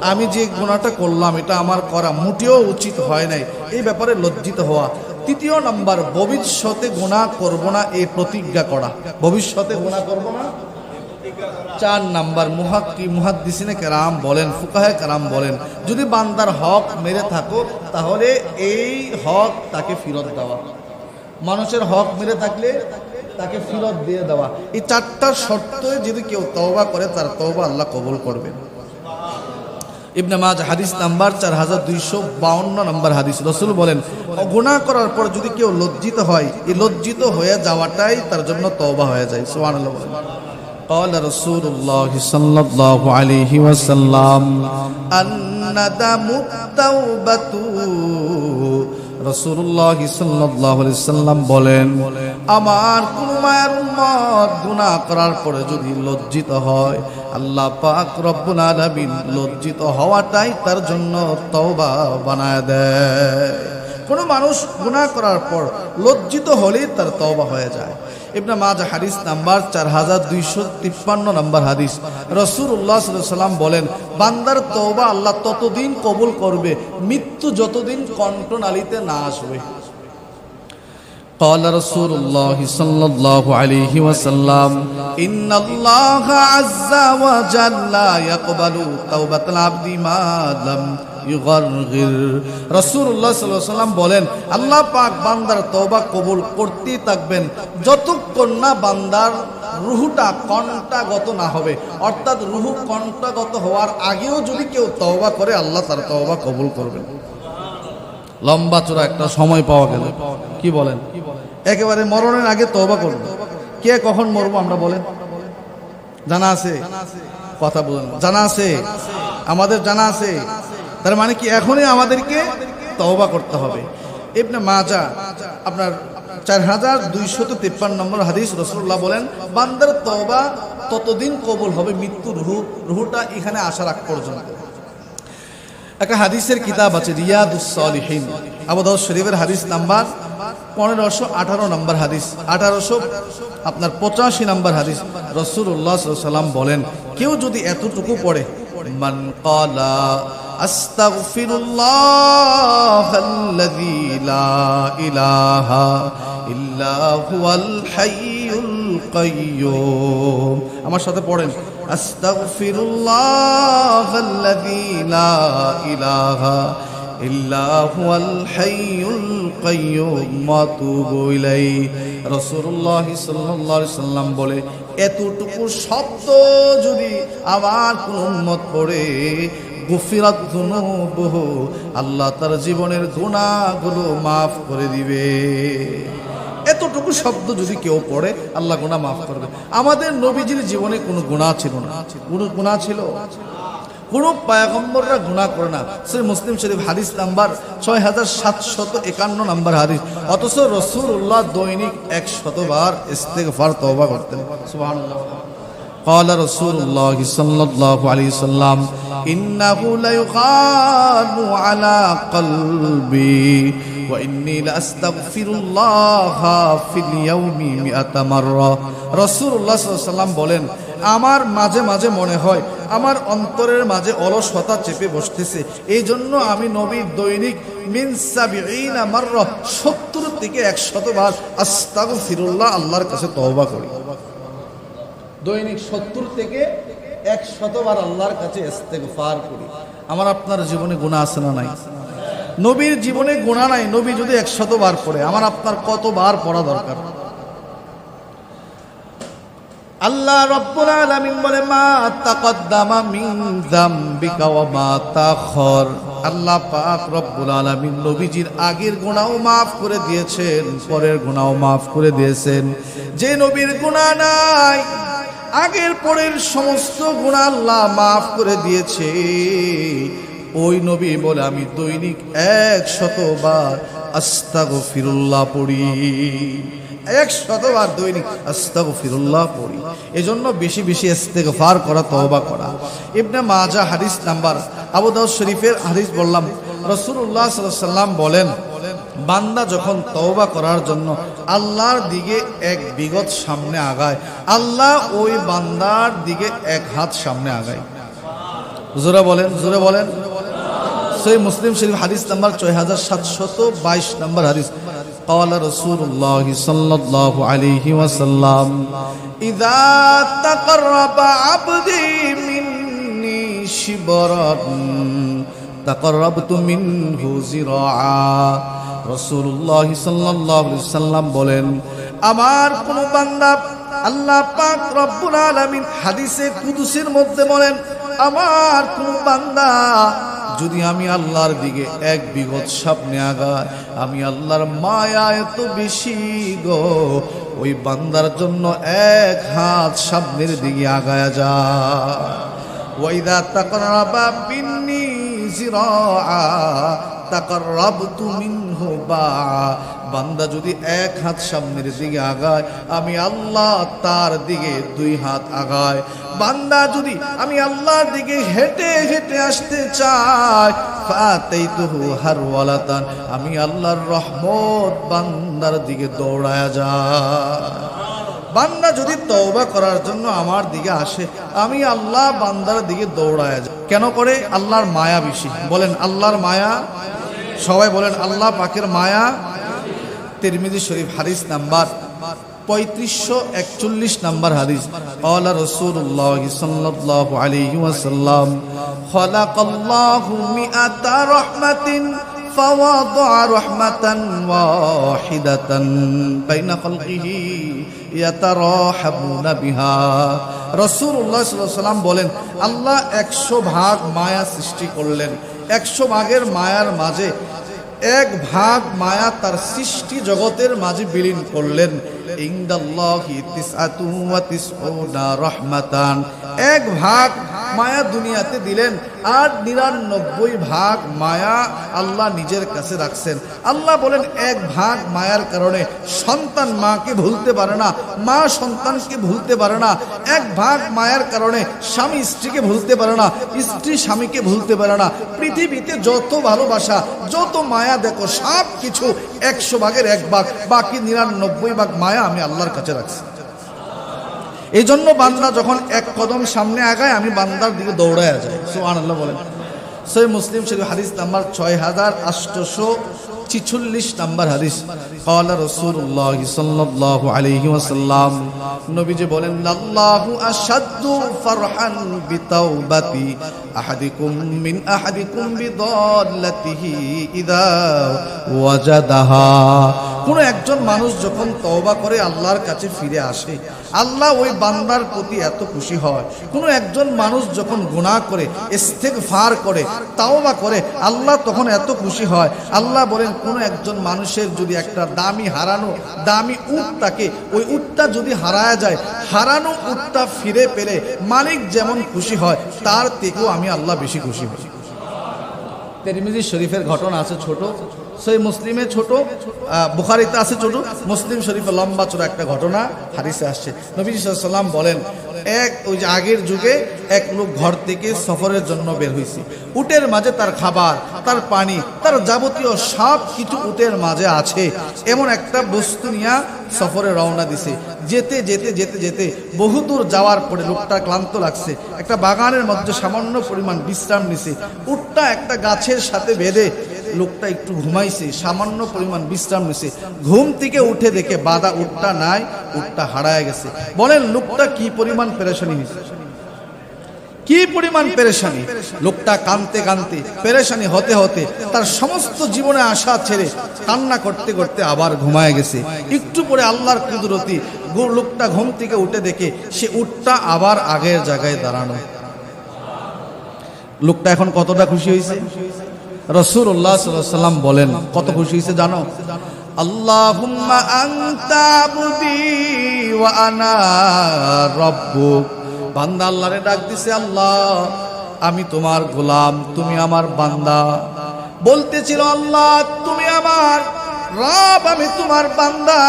আমি যে গুনাহটা করলাম এটা আমার করা মোটেও উচিত হয় নাই, এই ব্যাপারে লজ্জিত হওয়া। 3 নাম্বার, ভবিষ্যতে গুনাহ করব না এই প্রতিজ্ঞা করা, ভবিষ্যতে গুনাহ করব না। 4 নাম্বার, মুহাদ্দিসিনে কেরাম বলেন, ফুকাহে কেরাম বলেন, যদি বান্দার হক মেরে থাকো তাহলে এই হক তাকে ফেরত দেওয়া। মানুষের হক মেরে থাকলে তাকে ফেরত দিয়ে দেওয়া। এই 4টা শর্তে যদি কেউ তওবা করে তার তওবা আল্লাহ কবুল করবেন। ইবনে মাজাহ হাদিস নাম্বার 4252 নম্বর হাদিস। রাসূল বলেন, গুনাহ করার পর যদি কেউ লজ্জিত হয়, এই লজ্জিত হয়ে যাওয়াটাই তার জন্য তওবা হয়ে যায়। সুবহানাল্লাহ বলেন। قال رسول الله صلى الله عليه وسلم الندم التوبة। রাসূলুল্লাহ সাল্লাল্লাহু আলাইহি সাল্লাম বলেন, আমার কোন মায়ের উম্মত গুনাহ করার পরে যদি লজ্জিত হয়, আল্লাহ পাক রব্বুল আলামিন লজ্জিত হওয়াটাই তার জন্য তওবা বানায় দেয়। কোন মানুষ গুনাহ করার পর লজ্জিত হলেই তার তওবা হয়ে যায়। ইবনে মাজাহ হাদিস নাম্বার 4253 নম্বর হাদিস। রাসূলুল্লাহ সাল্লাল্লাহু আলাইহি ওয়াসাল্লাম বলেন, বান্দার তওবা আল্লাহ ততদিন কবুল করবে মৃত্যু যতদিন কণ্ঠনালীতে না আসবে। قال رسول الله صلى الله عليه وسلم إن الله عز وجل يقبل توبة العبد ما لم يغرغر। রাসূলুল্লাহ সাল্লাল্লাহু আলাইহি ওয়াসাল্লাম বলেন, আল্লাহ পাক বান্দার তওবা কবুল করতেই থাকবেন যতক্ষণ না বান্দার রুহটা কণ্ঠাগত না হবে। অর্থাৎ রুহ কণ্ঠাগত হওয়ার আগেও যদি কেউ তওবা করে আল্লাহ তার তওবা কবুল করবেন। লম্বা চূড়া একটা সময় পাওয়া গেল, কি বলেন? একেবারে মরণের আগে তওবা করব। কে কখন মরবো আমরা বলেন? জানা আছে? কথা বলেন, জানা আছে? আমাদের জানা আছে। তার মানে কি এখনই আমাদেরকে তওবা করতে হবে। ইবনে মাজাহ আপনার 4253 নম্বর হাদিস। রাসূলুল্লাহ বলেন, বান্দার তওবা ততদিন কবুল হবে মৃত্যু রুহটা এখানে আসার আগ পর্যন্ত। একটা হাদিসের কিতাব আছে রিয়াদুস সালিহিন, আবু দাউদ শরীফের হাদিস নাম্বার 1518 নম্বর হাদিস, 1885 নম্বর হাদিস। রাসূলুল্লাহ সাল্লাল্লাহু আলাইহি ওয়াসাল্লাম বলেন, কেউ যদি এতটুকু পড়ে, মান ক্বালা আস্তাগফিরুল্লাহাল্লাযী লা ইলাহা ইল্লা হুয়াল হাইয়ুল কাইয়্যুম, আমার সাথে পড়েন, আস্তাগফিরুল্লাহাল্লাযী লা ইলাহা ইল্লা হুয়াল হাইয়ুল কাইয়্যুম ওয়া আতুবু ইলাইহি। রাসূলুল্লাহ সাল্লাল্লাহু আলাইহি সাল্লাম বলে, এতটুকু শব্দ যদি আমার কোন উম্মত পড়ে, গুফিরাত যুনুবুহু, আল্লাহ তার জীবনের গুনাহগুলো মাফ করে দিবে। এতটুকু শব্দ যদি কেউ পড়ে আল্লাহ গুনাহ মাফ করবে। আমাদের নবীজির জীবনে কোনো গুনাহ ছিল না। কোনো গুনাহ ছিল? কোনো পয়গম্বররা গুনাহ করে না। সহিহ মুসলিম শরীফ হাদিস নাম্বার 6751 নম্বর হাদিস। অথচ রাসূলুল্লাহ দৈনিক 100 বার ইস্তিগফার তওবা করতেন। সুবহানাল্লাহ। قال رسول الله صلى الله عليه وسلم إنه ليغان على قلبي وإني لأستغفر الله في اليوم 100 مرة। রাসূলুল্লাহ সাল্লাল্লাহু আলাইহি ওয়াসাল্লাম বলেন, আমার মাঝে মাঝে মনে হয় আমার অন্তরের মাঝে অলসতা চেপে বসতেছে, এই জন্য আমি নবী দৈনিক মিন 70 মাররা 70 থেকে 100 বার আস্তাগফিরুল্লাহ আল্লাহর কাছে তওবা করি। দৈনিক 70 থেকে 100 বার আল্লাহর কাছে ইস্তেগফার করি। আমার আপনার জীবনে গুনাহ আছে না নাই? নবীর জীবনে গুনাহ নাই, নবী যদি 100 বার পড়ে, আমার আপনার কতবার পড়া দরকার? আল্লাহ রাব্বুল আলামিন বলে, মা তাকদ্দামা মিন যামবিকা ওয়া মা তাখার। আল্লাহ পাক রব্বুল আলামিন নবীজির আগের গুনাহও maaf করে দিয়েছেন, পরের গুনাহও maaf করে দিয়েছেন। যে নবীর গুনাহ নাই, আগের পরের সমস্ত গুনাহ আল্লাহ মাফ করে দিয়েছে। ওই নবী বলে আমি দৈনিক 100 বার আস্তাগফিরুল্লাহ পড়ি, 100 বার দৈনিক আস্তাগফিরুল্লাহ পড়ি। এজন্য বেশি বেশি ইস্তেগফার করা, তওবা করা। ইবনে মাজাহ হাদিস নাম্বার, আবু দাউদ শরীফের হাদিস বললাম, রাসূলুল্লাহ সাল্লাল্লাহু আলাইহি ওয়াসাল্লাম বলেন, বান্দা যখন তওবা করার জন্য আল্লাহর দিকে এক বিগত সামনে আগায়, আল্লাহ ওই বান্দার দিকে এক হাত সামনে আগায়। জোরে বলেন, জোরে বলেন। সহিহ মুসলিম শরীফ হাদিস নাম্বার 6722 নম্বর হাদিস। قال رسول الله صلى الله عليه وسلم إذا تقرب عبدي مني شبرا تقربت منه ذراعا। রাসূলুল্লাহ সাল্লাল্লাহু আলাইহি ওয়াসাল্লাম বলেন, আমার কোন বান্দা, আল্লাহ পাক রব্বুল আলামিন হাদিসে কুদসির মধ্যে বলেন, আমার কোন বান্দা যদি আমি আল্লাহর দিকে এক বিগত সামনে আগায়, আমি আল্লাহর মায়া এত বেশি গো, ওই বান্দার জন্য এক হাত সামনের দিকে আগায়া যায়। ওয়াইদা তাকরাবা বিন্নি জিরাআ তাকাররাবতু মিনহু বাআ। বান্দা যদি এক হাত সামনের দিকে আগায়, আমি আল্লাহ তার দিকে 2 হাত আগায়। বান্দা যদি আমি আল্লাহর দিকে হেঁটে হেঁটে আসতে চাই, ফাতাইতুহু হারওয়ালাতান, আমি আল্লাহর রহমত বান্দার দিকে দৌড়ায়া যায়। বান্দা যদি তওবা করার জন্য আমার দিকে আসে, আমি আল্লাহ বান্দার দিকে দৌড়ায়া যায়। কেন করে? আল্লাহর মায়া বেশি। বলেন আল্লাহর মায়া, সবাই বলেন আল্লাহ পাকের মায়া। তিরমিজি শরীফ হাদিস নাম্বার 3541 নম্বর হাদিস। ক্বালা রাসূলুল্লাহ সাল্লাল্লাহু আলাইহি ওয়াসাল্লাম খালাকাল্লাহু মিআতা রাহমাতিন ফাওয়াদা'a রাহমাতান ওয়াহিদাতান বাইনা খালকিহি ইয়াতারাহাবুনা বিহা। রাসূলুল্লাহ সাল্লাল্লাহু আলাইহি ওয়াসাল্লাম বলেন, আল্লাহ 100 ভাগ মায়া সৃষ্টি করলেন। 100 ভাগের মায়ার মাঝে 1 ভাগ মায়া তার সৃষ্টি জগতের মাঝে বিলীন করলেন। ইনদাল্লাহি 99 রাহমাতান, 1 ভাগ মায়া দুনিয়াতে দিলেন, আর 99 ভাগ মায়া আল্লাহ নিজের কাছে রাখছেন। আল্লাহ বলেন, 1 ভাগ মায়ার কারণে সন্তান মাকে ভুলতে পারে না, মা সন্তানকে ভুলতে পারে না। 1 ভাগ মায়ার কারণে স্বামী স্ত্রীকে ভুলতে পারে না, স্ত্রী স্বামীকে ভুলতে পারে না। পৃথিবীতে যত ভালোবাসা, যত মায়া দেখো, সব কিছু 100 ভাগের 1 ভাগ, বাকি 99 ভাগ মায়া আমি আল্লাহর কাছে রাখছি। এই জন্য বান্দা যখন 1 কদম সামনে আগায়, আমি বান্দার দিকে দৌড়ায় যাই। সুবহানাল্লাহ বলেন। সহিহ মুসলিম শরীফ হাদিস নাম্বার 6846 নম্বর হাদিস। ক্বালা রাসূলুল্লাহ সাল্লাল্লাহু আলাইহি ওয়াসাল্লাম, নবীজি বলেন, আল্লাহু আশাদ্দু ফারহান বিতাওবাতি আহাদিকুম মিন আহাদিকুম বিদাল্লাতিহি ইযা ওয়াজাদাহা। কোন একজন মানুষ যখন তওবা করে আল্লাহর কাছে ফিরে আসে, আল্লাহ ওই বান্দার প্রতি এত খুশি হয়। কোন একজন মানুষ যখন গুনাহ করে, ইস্তেগফার করে, তাওবা করে, আল্লাহ তখন এত খুশি হয়। আল্লাহ বলেন, কোন একজন মানুষের যদি একটা দামি উট থাকে, ওই উটটা যদি হারায় যায়, হারানো উটটা ফিরে পেলে মালিক যেমন খুশি হয়, তার থেকেও আমি আল্লাহ বেশি খুশি হই। তিরমিজি শরীফের ঘটনা আছে ছোট, সহিহ মুসলিমে ছোট, বুখারীতে আছে ছোট, মুসলিম শরীফে লম্বা চড়া একটা ঘটনা হাদিসে আসছে। নবী সাল্লাল্লাহু আলাইহি ওয়াসাল্লাম বলেন, ওই যে আগের যুগে এক লোক ঘর থেকে সফরের জন্য বের হয়েছে। উটের মাঝে তার খাবার, তার পানি, তার যাবতীয় সব কিছু উটের মাঝে আছে। এমন একটা বস্তু নিয়ে সফরে রওনা দিছে। যেতে যেতে যেতে যেতে বহুদূর যাওয়ার পরে লোকটা ক্লান্ত লাগছে। একটা বাগানের মধ্যে সামান্য পরিমাণ বিশ্রাম নিছে। উটটা একটা গাছের সাথে বেঁধে লোকটা একটু ঘুমাইছে, সামান্য পরিমাণ বিশ্রাম নিছে। ঘুম থেকে উঠে দেখে বাঁধা উটটা নাই, উটটা হারায় গেছে। বলেন লোকটা কি পরিমাণ পেরেশানি হয়েছে, কি পরিমাণ পেরেশানি। লোকটা কাঁদতে কাঁদতে, পেরেশানি হতে হতে তার সমস্ত জীবনে আশা ছেড়ে কান্না করতে করতে আবার ঘুমায় গেছে। একটু পরে আল্লাহর কুদরতি লোকটা ঘুম থেকে উঠে দেখে সে উটটা আবার আগের জায়গায় দাঁড়ানো। লোকটা এখন কতটা খুশি হয়েছে? রাসূলুল্লাহ সাল্লাল্লাহু আলাইহি ওয়াসাল্লাম বলেন, কত খুশি হয়েছে জানো? আল্লাহুম্মা আনতা আবদি ওয়া আনা রাব্বুক। বান্দা আল্লাহরে ডাক দিছে, আল্লাহ আমি তোমার গোলাম, তুমি আমার বান্দা। বলতেছিল আল্লাহ তুমি আমার রব, আমি তোমার বান্দা।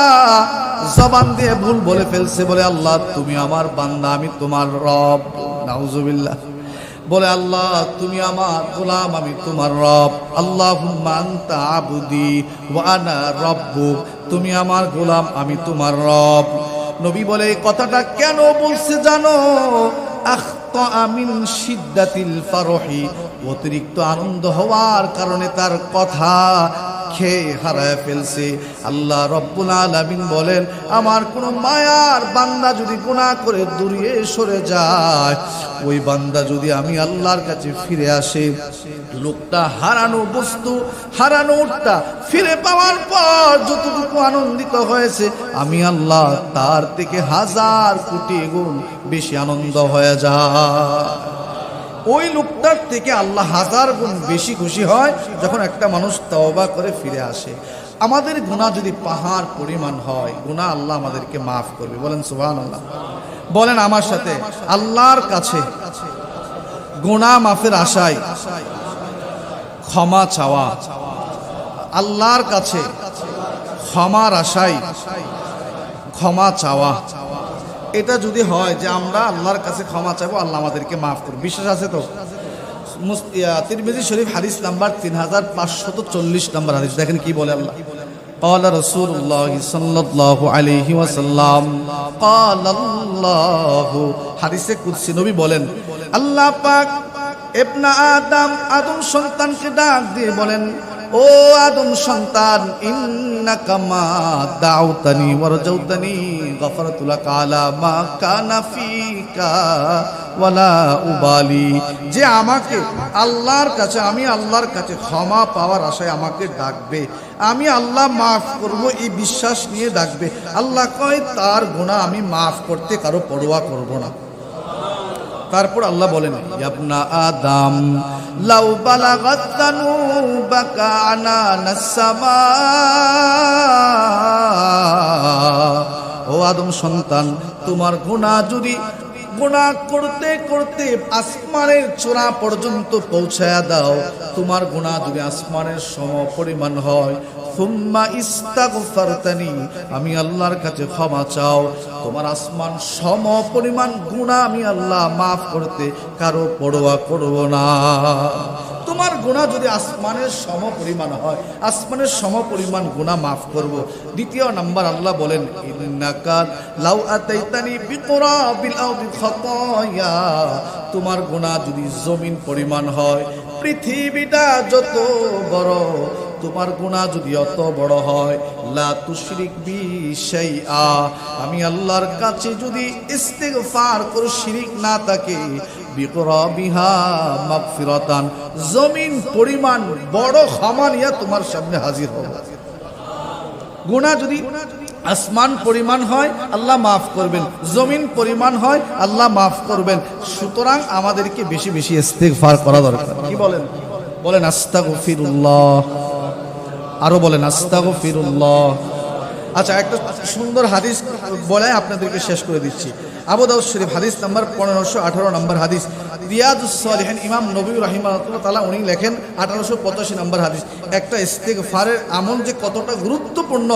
জবান দিয়ে ভুল বলে ফেলছে, বলে আল্লাহ তুমি আমার বান্দা, আমি তোমার রব। নাউজুবিল্লাহ। বলে আল্লাহ তুমি আমার গোলাম, আমি তোমার রব। আল্লাহুম্মা আনতা আবদি ওয়া আনা রাব্বুক। তুমি আমার গোলাম, আমি তোমার রব। নবী বলে এই কথাটা কেন বলছে জানো? আখতা মিন শিদ্দাতিল ফারহি, অতিরিক্ত আনন্দ হওয়ার কারণে তার কথা খেয়ে হারায় ফেলছে। আল্লাহ রব্বুল আলামিন বলেন, আমার কোন মায়ার বান্দা যদি গুনাহ করে দূরে সরে যায়, ওই বান্দা যদি আমি আল্লাহর কাছে ফিরে আসে, লোকটা হারানো বস্তু, হারানোটা ফিরে পাওয়ার পর যতটুকু আনন্দিত হয়েছে, আমি আল্লাহ তার থেকে 1000 কোটি গুণ বেশি আনন্দ হয়ে যায়। ওই লোকটার থেকে আল্লাহ 1000 গুণ বেশি খুশি হয় যখন একটা মানুষ তওবা করে ফিরে আসে। আমাদের গুনাহ যদি পাহাড় পরিমাণ হয়, গুনাহ আল্লাহ আমাদেরকে মাফ করবে। বলেন সুবহানাল্লাহ। বলেন আমার সাথে, আল্লাহর কাছে গুনাহ মাফের আশায় ক্ষমা চাওয়া, আল্লাহর কাছে ক্ষমার আশায় ক্ষমা চাওয়া। এটা যদি হয় যে আমরা আল্লাহর কাছে ক্ষমা চাইবো, আল্লাহ আমাদেরকে মাফ করবে, বিশ্বাস আছে তো? তিরমিজি শরীফ হাদিস নাম্বার 3540 নম্বর হাদিস। দেখেন কি বলে আল্লাহ। قال رسول الله صلى الله عليه وسلم قال الله, হাদিসে কুদসি নবী বলেন, আল্লাহ পাক ইবনে আদম সন্তানকে ডাক দিয়ে বলেন, ও আদম সন্তান, ইন্নাকা মা দাউতানি ওয়া রাজাউতানি গফরতু লাকা আলা মা কানা ফিকা ওয়ালা উবালি। যে আমাকে আল্লাহর কাছে, আমি আল্লাহর কাছে ক্ষমা পাওয়ার আশায় আমাকে ডাকবে, আমি আল্লাহ মাফ করব এই বিশ্বাস নিয়ে ডাকবে, আল্লাহ কয় তার গুনাহ আমি মাফ করতে কারো পরোয়া করব না। তারপর আল্লাহ বলেন, ইবনা আদম লাউ বালাগাত যানুবাকা আনানাস সামা। ও আদম সন্তান, তোমার গুনাহ যদি গুনাহ করতে করতে আসমানের চূড়া পর্যন্ত পৌঁছায়া দাও, তোমার গুনাহ যদি আসমানের সম পরিমাণ হয়, সুম্মা ইস্তাগফারতানি, আমি আল্লাহর কাছে ক্ষমা চাও, তোমার আসমান সম পরিমাণ গুনাহ আমি আল্লাহ মাফ করতে কারো পরোয়া করব না। তোমার গুনাহ যদি আসমানের সম পরিমাণ হয়, আসমানের সম পরিমাণ গুনাহ মাফ করব। দ্বিতীয় নাম্বার আল্লাহ বলেন, ইন্নাকা লাউ আতাইতানি বিকুরাবিল আরদি খাতায়া, তোমার গুনাহ যদি জমিন পরিমাণ হয়, পৃথিবীটা যত বড়, তোমার গুনাহ যদি অত বড় হয়, লা তুশরিক বি শাইআ, আমি আল্লাহর কাছে যদি ইস্তিগফার করো, শিরিক না থাকে, বিকুরাবিহা মাগফিরাতান, জমিন পরিমাণ বড় ক্ষমা নিয়ে তোমার সামনে হাজির হবে। গুনাহ যদি আসমান পরিমাণ হয়, আল্লাহ মাফ করবেন, জমিন পরিমাণ হয়, আল্লাহ মাফ করবেন। সুতরাং আমাদেরকে বেশি বেশি ইস্তিগফার করা দরকার। কি বলেন? বলেন আস্তাগফিরুল্লাহ, আরো বলেন আস্তাগফিরুল্লাহ। আচ্ছা, একটা সুন্দর হাদিস বলে আপনাদেরকে শেষ করে দিচ্ছি। আবু দাউদ শরীফ হাদিস নাম্বার 1518 নম্বর হাদিস। রিয়াদুস সালিহিন ইমাম নবী রাহিমাহুল্লাহ তাআলা উনি লেখেন 1885 নম্বর হাদিস। একটা ইস্তিগফারের আমল যে কতটা গুরুত্বপূর্ণ,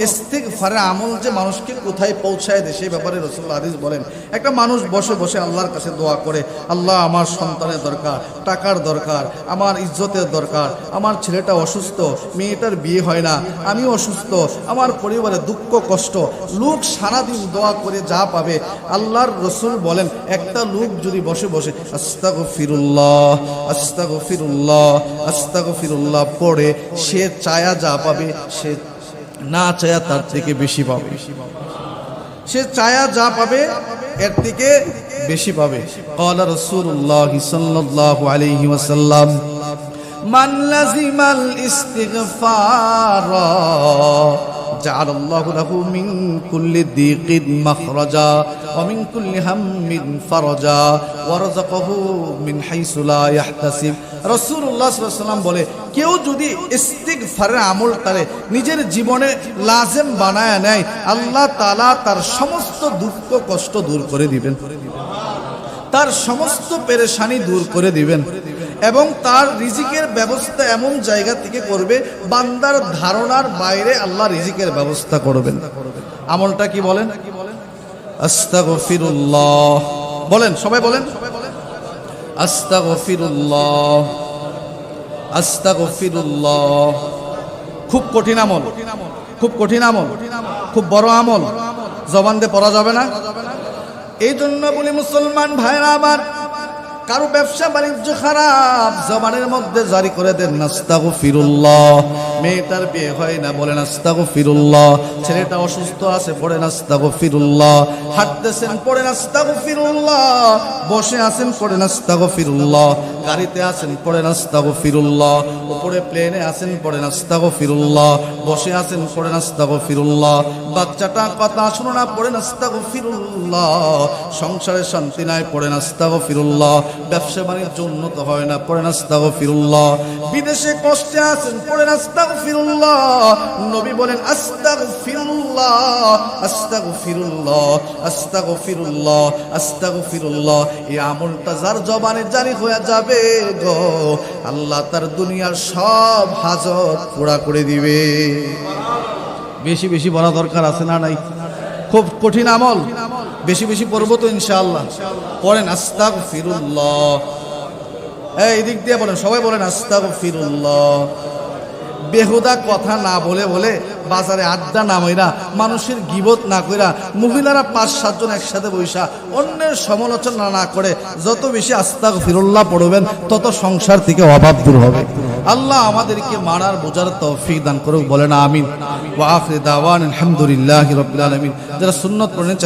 ইস্তিগফারের আমল যে মানুষকে কোথায় পৌঁছায় দেয়, সেই ব্যাপারে রাসূলুল্লাহ হাদিস বলেন। একটা মানুষ বসে বসে আল্লাহর কাছে দোয়া করে, আল্লাহ আমার সন্তানের দরকার, টাকার দরকার, আমার ইজ্জতের দরকার, আমার ছেলেটা অসুস্থ, মেয়েটার বিয়ে হয় না, আমি অসুস্থ, আমার পরিবারে দুঃখ কষ্ট। লোক সারাদিন দোয়া করে যা পাবে, আল্লাহর রসুল বলেন একটা লোক যদি বসে বসে আস্তাগফিরুল্লাহ আস্তাগফিরুল্লাহ আস্তাগফিরুল্লাহ পড়ে, সে চায়া যা পাবে, সে না চায়া তার থেকে বেশি পাবে। সে চায়া যা পাবে এর থেকে বেশি পাবে। ক্বালা রাসূলুল্লাহ সাল্লাল্লাহু আলাইহি ওয়াসাল্লাম, মান লাযিমাল ইস্তিগফার জাআলাল্লাহু লাহু মিন কুল্লি দিকিন মাখরাজা ওয়া মিন কুল্লি হাম্মিন ফারাজা ওয়া রাযাকাহু মিন হাইসু লা ইয়াহতাসিব। রাসূলুল্লাহ সাল্লাল্লাহু আলাইহি ওয়াসাল্লাম বলে, কেউ যদি ইস্তিগফারের আমলটারে নিজের জীবনে লাজেম বানায় নেয়, আল্লাহ তাআলা তার সমস্ত দুঃখ কষ্ট দূর করে দিবেন, তার সমস্ত পেরেশানি দূর করে দিবেন এবং তার রিজিকের ব্যবস্থা এমন জায়গা থেকে করবে বান্দার ধারণার বাইরে আল্লাহ রিজিকের ব্যবস্থা করবেন। আমলটা কি বলেন? আস্তাগফিরুল্লাহ। বলেন, সবাই বলেন আস্তাগফিরুল্লাহ, আস্তাগফিরুল্লাহ। খুব কঠিন আমল, খুব কঠিন আমল, খুব বড় আমল, জবান দিয়ে পড়া যাবে না। এই জন্য বলি মুসলমান ভাইরা আমার, কারো ব্যবসা বাণিজ্য খারাপ, জবানের মধ্যে জারি করে দেন আস্তাগফিরুল্লাহ। মেয়েটার বিয়ে হয় না, বলেন আস্তাগফিরুল্লাহ। ছেলেটা অসুস্থ আছে, পড়েন আস্তাগফিরুল্লাহ। হাঁটতেছেন, পড়েন আস্তাগফিরুল্লাহ। বসে আছেন, পড়েন আস্তাগফিরুল্লাহ। গাড়িতে আছেন, পড়েন আস্তাগফিরুল্লাহ। উপরে প্লেনে আছেন, পড়েন আস্তাগফিরুল্লাহ। বসে আছেন, পড়েন আস্তাগফিরুল্লাহ। বাচ্চাটা কথা শুনো না, পড়েন আস্তাগফিরুল্লাহ। সংসারে শান্তি নাই, পড়েন আস্তাগফিরুল্লাহ। ব্যবসা বাণিজ্য উন্নত হয় না, পড়েন আস্তাগফিরুল্লাহ। বিদেশে কষ্টে আছেন, পড়েন আস্তাগফিরুল্লাহ। নবী বলেন আস্তাগফিরুল্লাহ, আস্তাগফিরুল্লাহ, আস্তাগফিরুল্লাহ, আস্তাগফিরুল্লাহ। এই আমলটা যার জবানে জারি হয়ে যাবে গো, আল্লাহ তার দুনিয়ার সব হাজত পুরা করে দিবে। বেশি বেশি বলা দরকার আছে না নাই? খুব কঠিন আমল, বেশি বেশি পড়বো তো ইনশাআল্লাহ। পড়েন আস্তাগফিরুল্লাহ। এই দিক দিয়ে বলেন, সবাই বলেন আস্তাগফিরুল্লাহ। বেহুদা কথা না বলে বলে, বাজারে আড্ডা না মাইরা, মানুষের গিবত না কইরা, মহিলারা 5-7 জন একসাথে বৈশা অন্যের সমালোচনা না করে যত বেশি আস্তাগফিরুল্লাহ পড়বেন, তত সংসার থেকে অভাব দূর হবে। আল্লাহ আমাদেরকে মানার বোঝার তৌফিক দান করুক, বলেন আমিন। ওয়া আখির দাওয়ানা আলহামদুলিল্লাহি রাব্বিল আলামিন। যারা সুন্নাত পড়েন